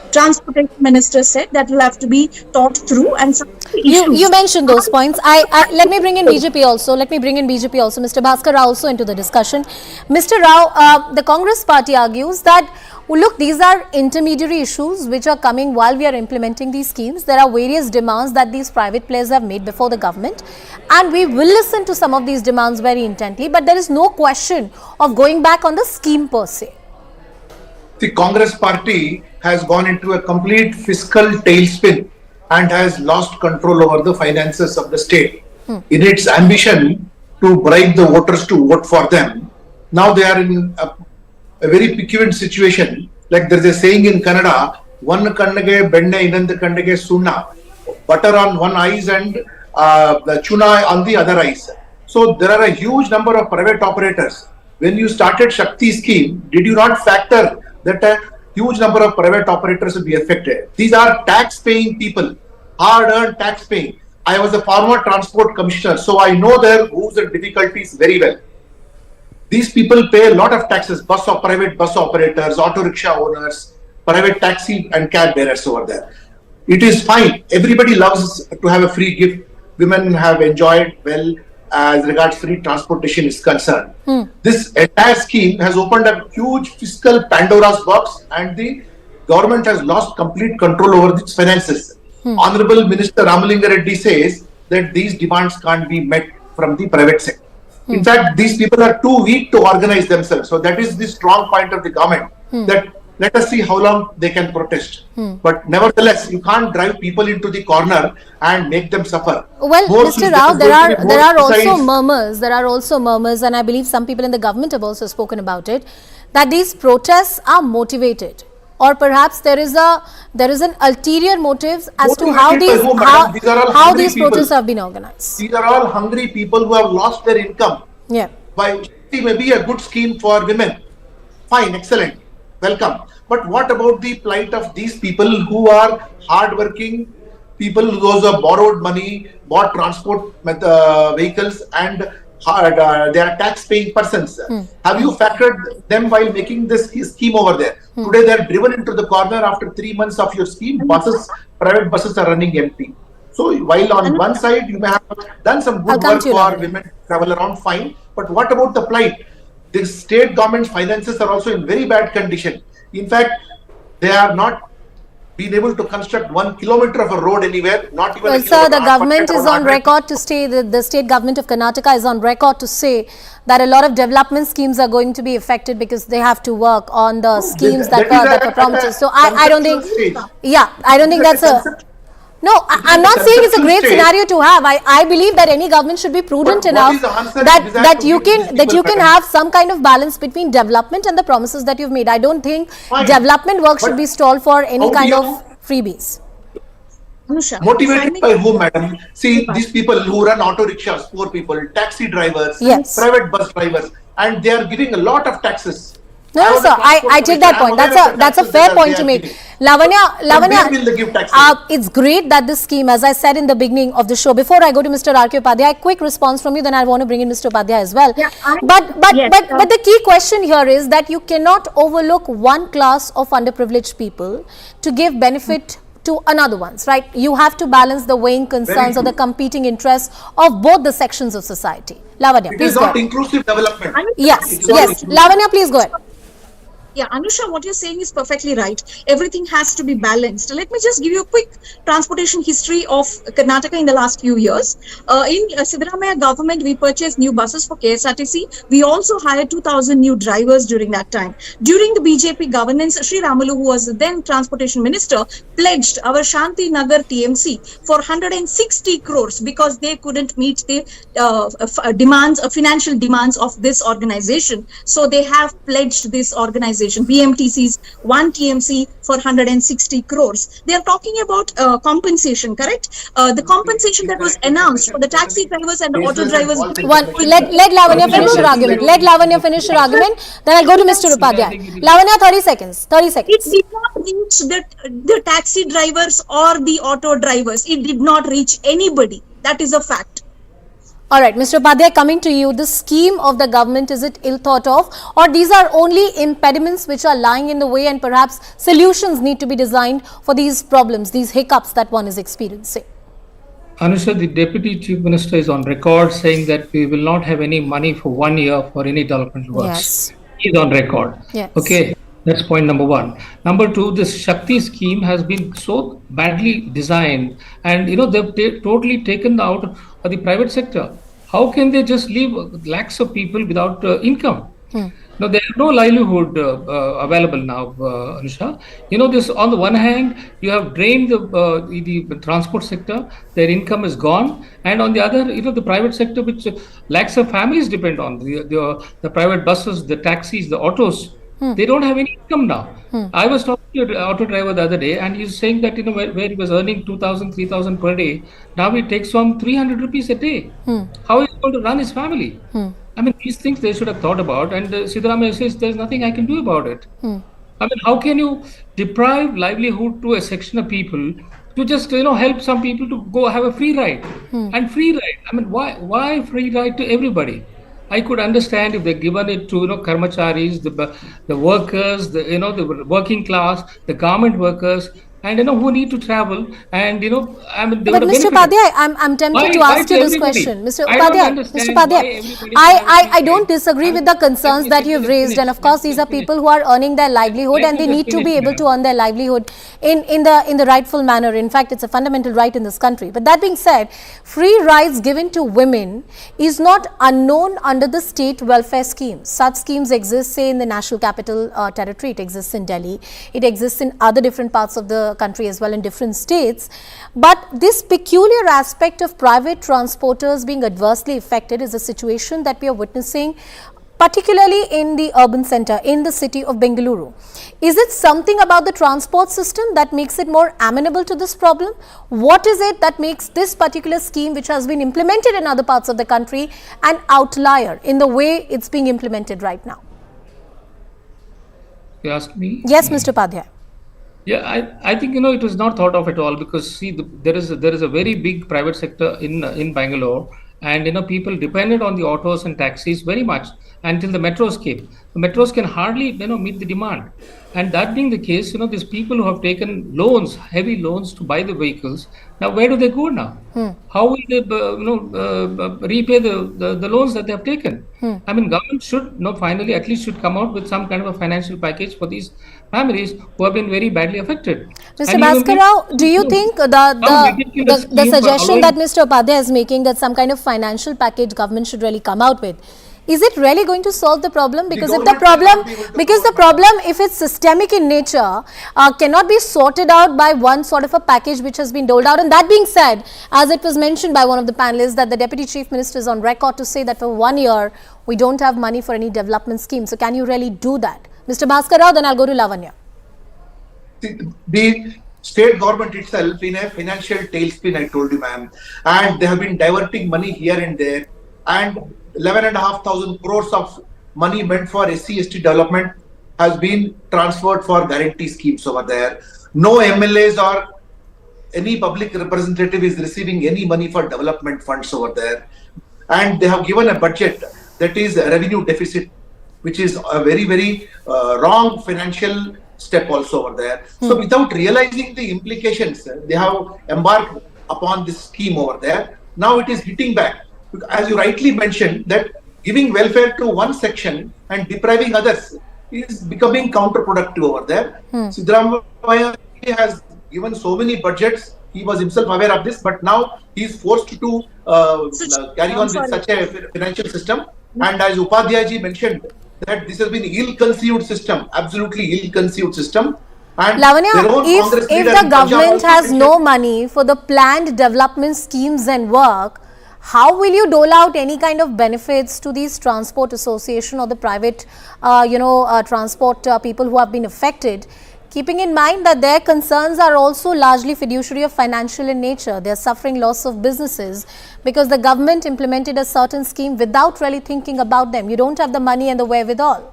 transportation minister said that will have to be thought through. And you mentioned those points. Let me bring in BJP also. Mr. Bhaskar Rao also into the discussion. Mr. Rao, the Congress party argues that, well, look, these are intermediary issues which are coming while we are implementing these schemes. There are various demands that these private players have made before the government, and we will listen to some of these demands very intently, but there is no question of going back on the scheme per se. The Congress party has gone into a complete fiscal tailspin and has lost control over the finances of the state. In its ambition to bribe the voters to vote for them, now they are in a very peculiar situation. Like there is a saying in Kannada, one kannage benne inandu kannage sunna, butter on one eyes and the chuna on the other eyes. So there are a huge number of private operators. When you started Shakti scheme, did you not factor that a huge number of private operators will be affected? These are tax-paying people, hard-earned tax-paying. I was a former transport commissioner, so I know their rules and difficulties very well. These people pay a lot of taxes, private bus operators, auto rickshaw owners, private taxi and cab bearers over there. It is fine. Everybody loves to have a free gift. Women have enjoyed well as regards free transportation is concerned. This entire scheme has opened a huge fiscal Pandora's box, and the government has lost complete control over its finances. Honorable Minister Ramalinga Reddy says that these demands can't be met from the private sector. In fact, these people are too weak to organize themselves. So that is the strong point of the government, that let us see how long they can protest. But nevertheless, you can't drive people into the corner and make them suffer. Well, Mr. Rao, there are also murmurs. There are also murmurs, and I believe some people in the government have also spoken about it, that these protests are motivated, or perhaps there is an ulterior motives as to how these protests have been organized. These are all hungry people who have lost their income. Yeah. Why it may be a good scheme for women. Fine, excellent. Welcome. But what about the plight of these people who are hardworking people, those who have borrowed money, bought transport vehicles, and they are tax-paying persons? Have you factored them while making this scheme over there? Today they are driven into the corner after 3 months of your scheme. Private buses are running empty. So while on one side you may have done some good work for women to travel around, fine. But what about the plight? The state government's finances are also in very bad condition. In fact, they are not been able to construct 1 kilometer of a road anywhere, not even well, sir, the government is on record to say, the state government of Karnataka is on record to say that a lot of development schemes are going to be affected because they have to work on the schemes that were promised. So I don't think, I don't think that's a... No, I'm not saying it's a great scenario to have. I believe that any government should be prudent enough that you can have some kind of balance between development and the promises that you've made. I don't think development work should be stalled for any kind of freebies. Anusha, Motivated by whom, madam? See, these people who run auto rickshaws, poor people, taxi drivers, Yes. private bus drivers, and they are giving a lot of taxes. No, sir, I take that point. That's a fair point to make. Lavanya, where will they give taxes? it's great that this scheme, as I said in the beginning of the show, before I go to Mr. R.K. Upadhyay, quick response from you, then I want to bring in Mr. Upadhyay as well. Yeah, But the key question here is that you cannot overlook one class of underprivileged people to give benefit to another ones, right? You have to balance the weighing concerns or the competing interests of both the sections of society. Lavanya, It please is go not ahead. inclusive development. Yes. Lavanya, please go ahead. Yeah, Anusha, what you're saying is perfectly right. Everything has to be balanced. Let me just give you a quick transportation history of Karnataka in the last few years. In Siddaramaiah government, we purchased new buses for KSRTC. We also hired 2,000 new drivers during that time. During the BJP governance, Sri Ramulu, who was the then transportation minister, pledged our Shanti Nagar TMC for 160 crores because they couldn't meet the financial demands of this organization. So they have pledged this organization, BMTC's 1 TMC for 160 crores. They are talking about compensation, correct? The compensation that was announced for the taxi drivers and the auto drivers. Let Lavanya finish her argument. Let Lavanya finish her argument. Then I'll go to Mr. Upadhyay. Lavanya, 30 seconds. 30 It seconds. did not reach the taxi drivers or the auto drivers. It did not reach anybody. That is a fact. All right, Mr. Upadhyay, coming to you, the scheme of the government, is it ill thought of, or these are only impediments which are lying in the way and perhaps solutions need to be designed for these problems, these hiccups that one is experiencing? Anusha, the Deputy Chief Minister is on record saying that we will not have any money for 1 year for any development works. Yes. He's on record. Yes. Okay, that's point number one. Number two, this Shakti scheme has been so badly designed, and they've totally taken out of the private sector. How can they just leave lakhs of people without income? Now, there is no livelihood available now, Anusha. This, on the one hand, you have drained the transport sector, their income is gone. And on the other, the private sector, which lakhs of families depend on, the private buses, the taxis, the autos, they don't have any income now. I was talking to an auto driver the other day, and he's saying that where he was earning 2,000, 3,000 per day, now he takes home 300 rupees a day. How is he going to run his family? I mean, these things they should have thought about, and Siddaramaiah says there's nothing I can do about it. I mean, how can you deprive livelihood to a section of people to just help some people to go have a free ride? And free ride, I mean, why free ride to everybody? I could understand if they're given it to karmacharis, the workers, the working class, the garment workers, and who need to travel, and I mean. But Mr. Upadhyay, I'm tempted to ask you this question, Mr. Upadhyay. I don't disagree with the concerns that you've raised, and of course these are people who are earning their livelihood, and they need to be able to earn their livelihood in the rightful manner. In fact, it's a fundamental right in this country. But that being said, free rides given to women is not unknown under the state welfare schemes. Such schemes exist, say, in the National Capital Territory. It exists in Delhi. It exists in other different parts of the country as well, in different states. But this peculiar aspect of private transporters being adversely affected is a situation that we are witnessing, particularly in the urban center, in the city of Bengaluru. Is it something about the transport system that makes it more amenable to this problem? What is it that makes this particular scheme, which has been implemented in other parts of the country, an outlier in the way it's being implemented right now? You ask me? Yes, Mr. Upadhyay. Yeah, I think it was not thought of at all, because see, there is a very big private sector in Bangalore, and people depended on the autos and taxis very much until the metros came. The metros can hardly meet the demand, and that being the case, these people who have taken loans, heavy loans to buy the vehicles, now where do they go now? How will they repay the loans that they have taken? I mean, government should finally at least should come out with some kind of a financial package for these families who have been very badly affected. Mr. Bhaskar, do you think the suggestion that Mr. Upadhyay is making, that some kind of financial package government should really come out with, Is it really going to solve the problem? Because if the problem, if it's systemic in nature, cannot be sorted out by one sort of a package which has been doled out. And that being said, as it was mentioned by one of the panelists, that the Deputy Chief Minister is on record to say that for 1 year, we don't have money for any development scheme. So can you really do that? Mr. Bhaskar Rao, then I'll go to Lavanya. The state government itself in a financial tailspin, I told you, ma'am, and they have been diverting money here and there, and 11,500 crores of money meant for SC/ST development has been transferred for guarantee schemes over there. No MLAs or any public representative is receiving any money for development funds over there, and they have given a budget that is a revenue deficit, which is a very, very wrong financial step also over there. So without realizing the implications, they have embarked upon this scheme over there. Now it is hitting back. As you rightly mentioned, that giving welfare to one section and depriving others is becoming counterproductive over there. Siddaramaiah has given so many budgets, he was himself aware of this, but now he is forced to carry on with such a financial system. And as Upadhyay ji mentioned, that this has been ill-conceived system, absolutely ill-conceived system. And Lavanya, if the government has mentioned, no money for the planned development schemes and work, how will you dole out any kind of benefits to these transport association or the private, transport people who have been affected, keeping in mind that their concerns are also largely fiduciary of financial in nature? They are suffering loss of businesses because the government implemented a certain scheme without really thinking about them. You don't have the money and the wherewithal.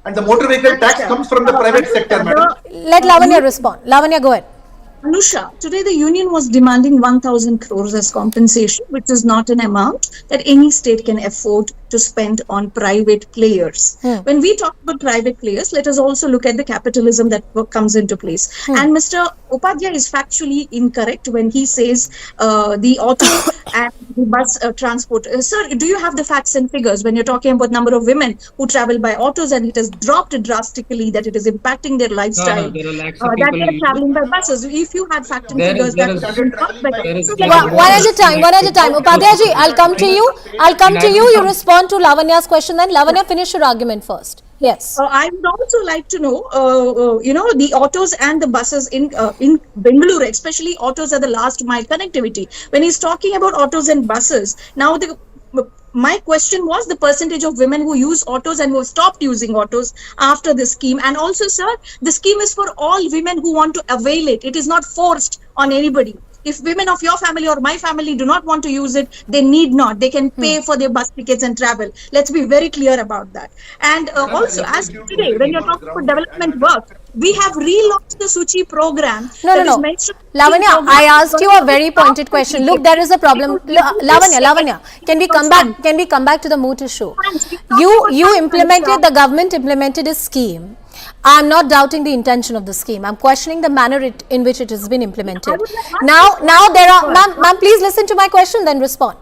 and the motor vehicle tax comes from the private sector, madam. Let Lavanya respond. Lavanya, go ahead. Anusha, today the union was demanding 1,000 crores as compensation, which is not an amount that any state can afford to spend on private players. When we talk about private players, let us also look at the capitalism that comes into place. And Mr. Upadhyay is factually incorrect when he says the auto and the bus transport. Sir, do you have the facts and figures when you're talking about number of women who travel by autos and it has dropped drastically, that it is impacting their lifestyle, there are lakhs of that people they're traveling by buses? If you had fact and figures, there that is- One at a time. Upadhyay ji, I'll come to you. You respond to Lavanya's question, then Lavanya, finish your argument first. Yes. I would also like to know, the autos and the buses in Bengaluru, especially autos are the last mile connectivity. When he's talking about autos and buses, now my question was the percentage of women who use autos and who have stopped using autos after the scheme. And also, sir, the scheme is for all women who want to avail it. It is not forced on anybody. If women of your family or my family do not want to use it, they need not. They can pay for their bus tickets and travel. Let's be very clear about that. And also, as today, when you're talking about development work, we have relaunched the Suchi program. No. Lavanya, I asked you a very pointed question. Look, there is a problem. Lavanya, can we come back to the moot issue? The government implemented a scheme. I'm not doubting the intention of the scheme. I'm questioning the manner in which it has been implemented. Now there are, ma'am, please listen to my question, then respond.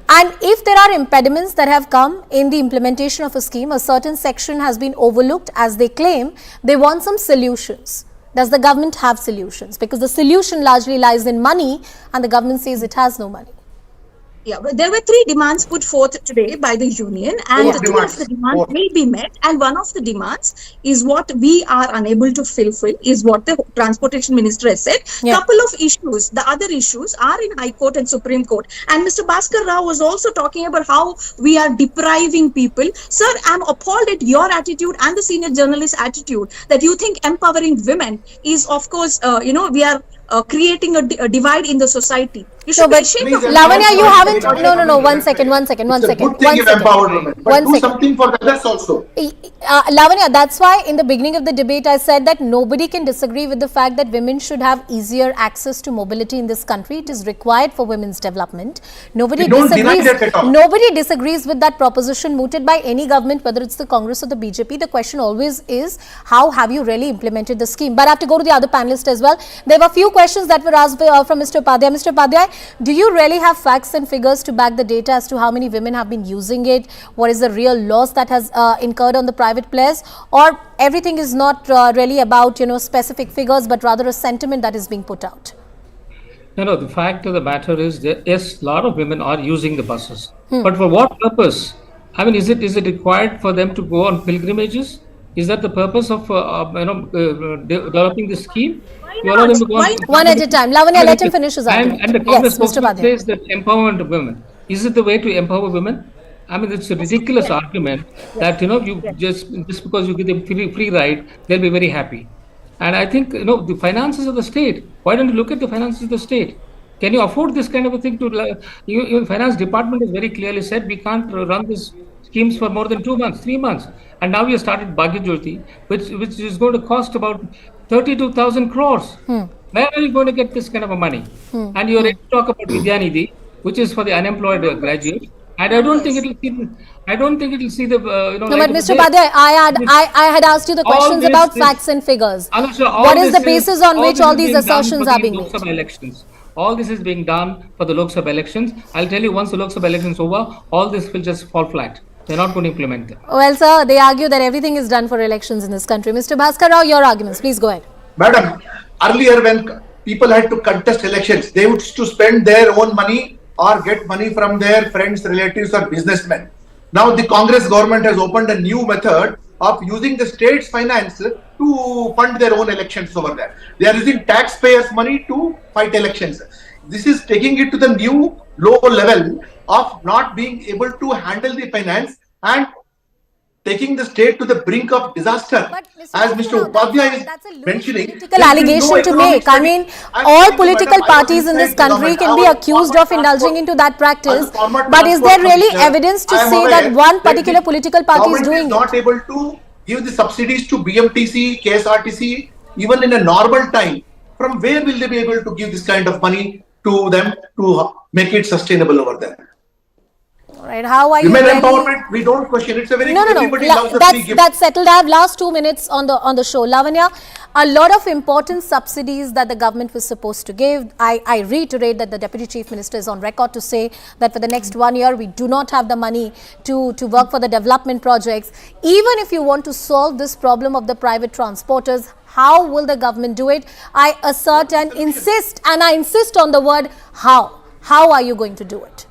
And if there are impediments that have come in the implementation of a scheme, a certain section has been overlooked, as they claim, they want some solutions. Does the government have solutions? Because the solution largely lies in money, and the government says it has no money. Yeah, there were 3 demands put forth today by the union, and 2 of the demands will be met, and one of the demands is what we are unable to fulfill, is what the transportation minister has said. Couple of issues, the other issues are in High Court and Supreme Court. And Mr. Bhaskar Rao was also talking about how we are depriving people. Sir, I'm appalled at your attitude and the senior journalist attitude that you think empowering women is, of course, we are creating a divide in the society. You should be ashamed of Lavanya, you haven't. No. One second. It's a good thing you've empowered women, but do something for the others also. Lavanya, that's why in the beginning of the debate I said that nobody can disagree with the fact that women should have easier access to mobility in this country. It is required for women's development. Nobody disagrees with that proposition mooted by any government, whether it's the Congress or the BJP. The question always is, how have you really implemented the scheme? But I have to go to the other panelists as well. There were a few questions that were asked from Mr. Upadhyay. Mr. Upadhyay, do you really have facts and figures to back the data as to how many women have been using it? What is the real loss that has incurred on the private players? Or everything is not really about, specific figures, but rather a sentiment that is being put out? No, the fact of the matter is that, yes, a lot of women are using the buses. But for what purpose? I mean, is it required for them to go on pilgrimages? Is that the purpose of developing this scheme? You allow them to go One at a time. Lavanya, let him finish his argument. And the Congress Yes, Mr. spokesman Badhya. says that empowerment of women. Is it the way to empower women? I mean, it's a ridiculous argument that, you just because you give them free ride, they'll be very happy. And I think, the finances of the state, why don't you look at the finances of the state? Can you afford this kind of a thing your finance department has very clearly said we can't run these schemes for more than 2 months, 3 months. And now we have started Bhagya Jyoti, which is going to cost about 32,000 crores. Where are you going to get this kind of a money? And you're ready to talk about Vidyanidhi, which is for the unemployed graduate. And I don't think it will see the No, but Mr. Badhya, I had asked you the questions about facts and figures. Anusha, What is the basis on which all these assertions are being made? Elections. All this is being done for the Lok Sabha elections. I'll tell you, once the Lok Sabha elections over, all this will just fall flat. They're not going to implement them. Well, sir, they argue that everything is done for elections in this country. Mr. Bhaskar Rao, your arguments, please go ahead. Madam, earlier when people had to contest elections, they would to spend their own money or get money from their friends, relatives or businessmen. Now the Congress government has opened a new method of using the state's finance to fund their own elections over there. They are using taxpayers' money to fight elections. This is taking it to the new low level of not being able to handle the finance and taking the state to the brink of disaster. As Mr. Upadhyay is mentioning, political allegation to make. I mean, all political parties in this country can be accused of indulging into that practice. But is there really evidence to say that one particular political party is doing it? Not able to give the subsidies to BMTC, KSRTC, even in a normal time. From where will they be able to give this kind of money to them to make it sustainable over there? Right, how are Women you empowerment, we don't question. It's a very everybody loves the free gift. That's settled. I have last 2 minutes on the show. Lavanya, a lot of important subsidies that the government was supposed to give. I reiterate that the Deputy Chief Minister is on record to say that for the next 1 year, we do not have the money to work for the development projects. Even if you want to solve this problem of the private transporters, how will the government do it? I assert and insist on the word how. How are you going to do it?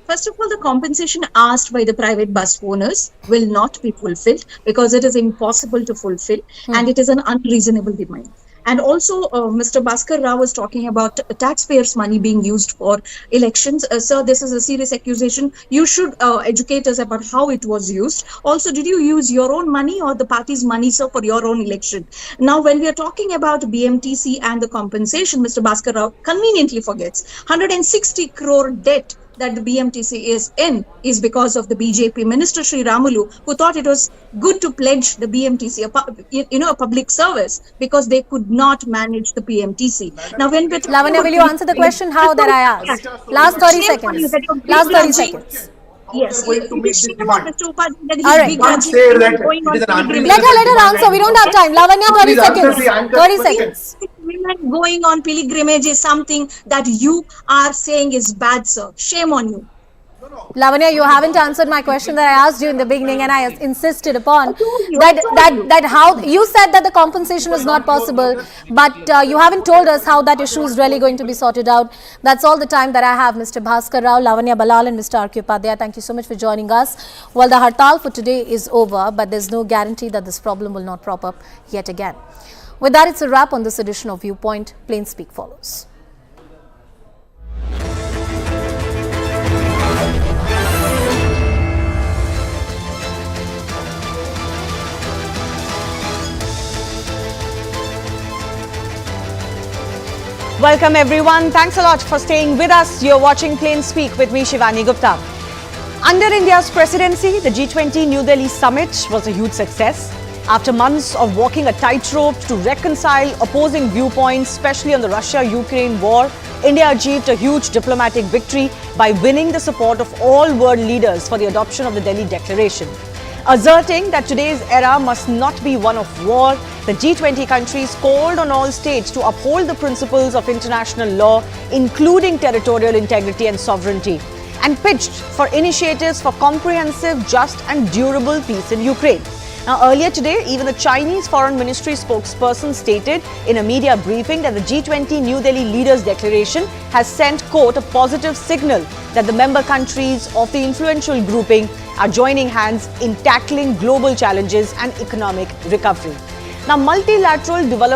First of all, the compensation asked by the private bus owners will not be fulfilled because it is impossible to fulfill and it is an unreasonable demand. And also, Mr. Bhaskar Rao was talking about taxpayers' money being used for elections. Sir, this is a serious accusation. You should educate us about how it was used. Also, did you use your own money or the party's money, sir, for your own election? Now, when we are talking about BMTC and the compensation, Mr. Bhaskar Rao conveniently forgets 160 crore debt that the BMTC is in is because of the BJP Minister Sri Ramulu, who thought it was good to pledge the BMTC a public service because they could not manage the BMTC. Now, when Lavanya, will you answer the question how that I asked? Last 30 seconds. Last 30 seconds. Yes, going to meet this demand. All right. Let her answer. We don't have time. Lavanya, 30 seconds. 30 seconds. Women going on pilgrimage is something that you are saying is bad, sir. Shame on you. Lavanya, you haven't answered my question that I asked you in the beginning, and I insisted upon that how you said that the compensation is not possible, but you haven't told us how that issue is really going to be sorted out. That's all the time that I have. Mr. Bhaskar Rao, Lavanya Balal and Mr. R.K. Upadhyay, thank you so much for joining us. Well, the hartal for today is over, but there's no guarantee that this problem will not crop up yet again. With that, it's a wrap on this edition of Viewpoint. Plain Speak follows. Welcome everyone. Thanks a lot for staying with us. You're watching Plain Speak with me, Shivani Gupta. Under India's presidency, the G20 New Delhi summit was a huge success. After months of walking a tightrope to reconcile opposing viewpoints, especially on the Russia-Ukraine war, India achieved a huge diplomatic victory by winning the support of all world leaders for the adoption of the Delhi Declaration. Asserting that today's era must not be one of war, the G20 countries called on all states to uphold the principles of international law, including territorial integrity and sovereignty, and pitched for initiatives for comprehensive, just and durable peace in Ukraine. Now, earlier today, even the Chinese Foreign Ministry spokesperson stated in a media briefing that the G20 New Delhi Leaders Declaration has sent, quote, a positive signal that the member countries of the influential grouping are joining hands in tackling global challenges and economic recovery. Now, multilateral development